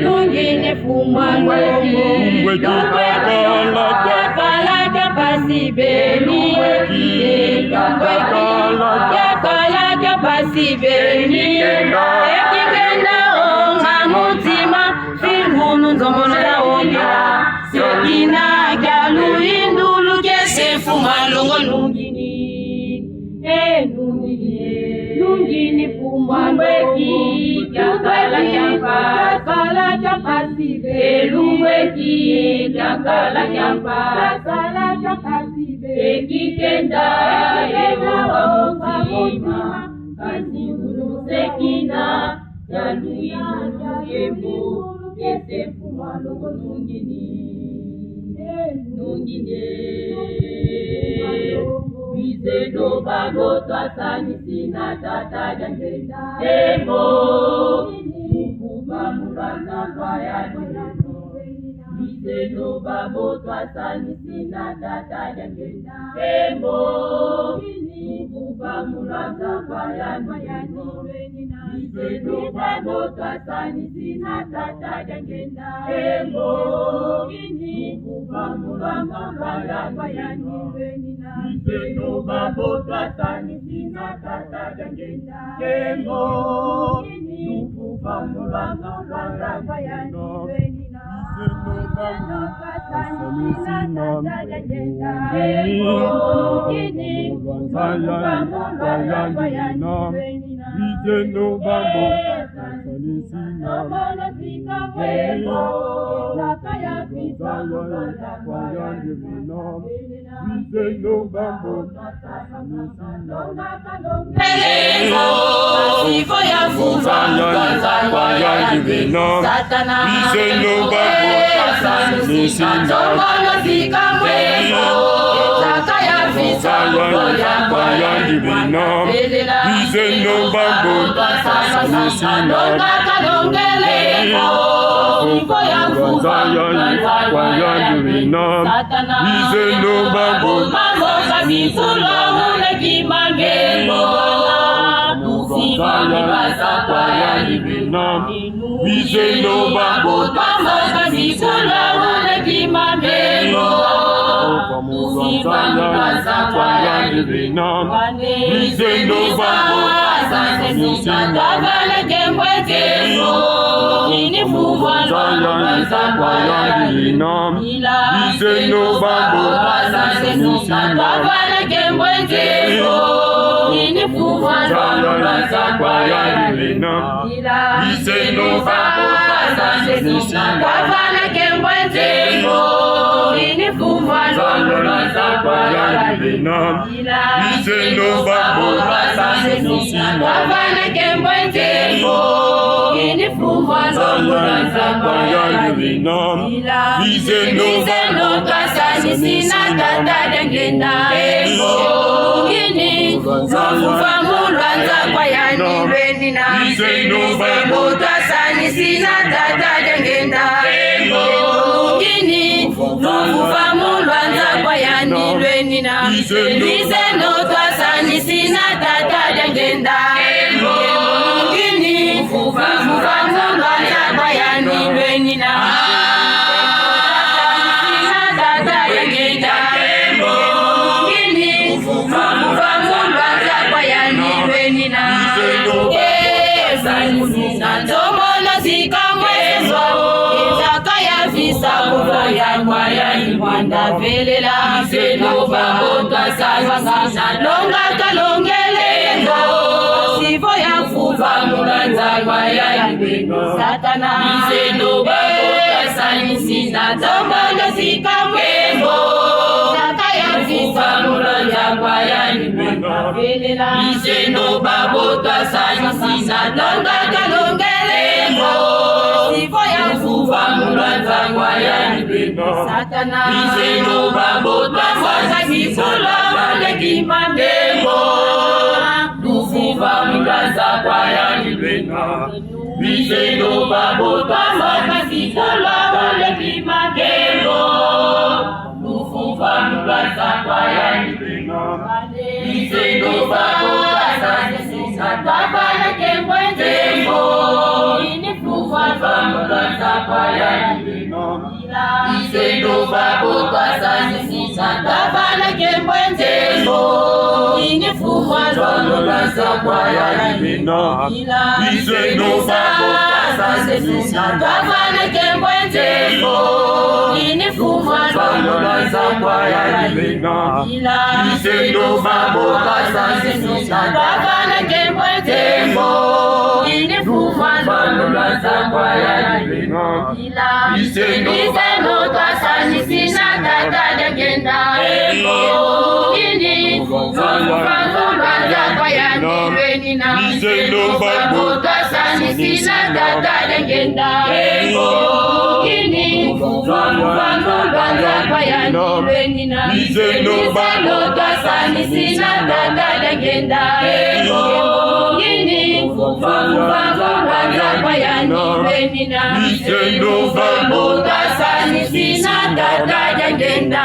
Nungine fumano yakala kapasi beni yakala kapasi beni ekikenda onga mutima fingunu nzombono ya onga sekina kalu indulu kese fumano nungini nungini fumano yakala kapasi elumweki yakala kapasi ekikenda ewa mutima kasingulu sekina yaluya yemu kesefu malongo nungini Bizeno bago twasani sina tata jangenda Emo Mukuba mulanda kwaya nino Bizeno bago twasani sina tata jangenda Emo Mukuba mulanda kwaya nino Bizeno bago twasani sina tata jangenda Emo Mukuba mulanda kwaya nino Bizeno babo twasani sina tata jangenda Emo Nukufa mulanga wanga bayani wenina Bizeno twasani sina tata jangenda Emo Nukufa mulanga bayani wenina Bizeno babo twasani sina tata jangenda Emo Zakaya visa mulanga bayani wenina Bizeno babo Ifo ya fufa Kwaya Vietnam Bizeno babo Nzombolo zika mwezo Zakaya visa Kwaya Vietnam Bizeno babo Ifo ya fufa Kwaya Vietnam Bizeno babo Bisula mule kimangemo Musima nibasa kwaya Vietnam Bizeno babo Pamoka bisula mule kimangemo Musima nibasa kwaya Vietnam Bizeno babo Tabale kembwe tembo Inifumwa nibasa kwaya Vietnam Bizeno babo Tabale kembwe tembo Inifumwa nibasa kwaya Vietnam Bizeno babo Tabale kembwe tembo Inifumwa nibasa kwaya Vietnam Bizeno babo Tabale kembwe tembo Inifumwa nibasa kwaya Vietnam Bizeno kasani sina tata jangenda Emo Ngini Nukufa mulwanza kwaya nilwenina Bizeno kasani sina tata jangenda Emo Ngini Nukufa mulwanza kwaya nilwenina Bizeno kasani sina tata jangenda Emo Ngini Nukufa mulwanza kwaya nilwenina Nzombolo zika mwezo Zakaya visa kufoya kwaya Mwanda velela Bizeno babo twasani Longa kalongelengo Sifo ya fufa mulanza kwaya Satana Bizeno babo twasani sina Nzombolo zika mwezo Zakaya visa mulanza kwaya Bizeno babo twasani sina Longa kalongelengo Sifo ya fufa mulanza kwaya Satana Bizeno babo twasani sina Biseno babota makasikola wale kimakemo Nufufa mulaza kwa ya nipino Biseno babota sanisisa Tabala kembwenjemo Inifufa mulaza kwa ya nipino Biseno babota sanisisa Tabala kembwenjemo Inifufa mulaza kwa ya nipino Biseno babota sanisisa Tabala kembwenjemo Inifufa mulaza kwa ya nipino Biseno babota sanisisa Tabala kembwenjemo Inifufa mulaza kwa ya nipino Biseno twasanisina Tabala genda Inifufa mulaza kwa ya nipino Biseno babota sanisina Tabala genda Inifufa mulaza kwa ya nipino Biseno twasanisina Tabala genda Inifufa mulaza kwa ya nipino Biseno babota sanisina Tabala genda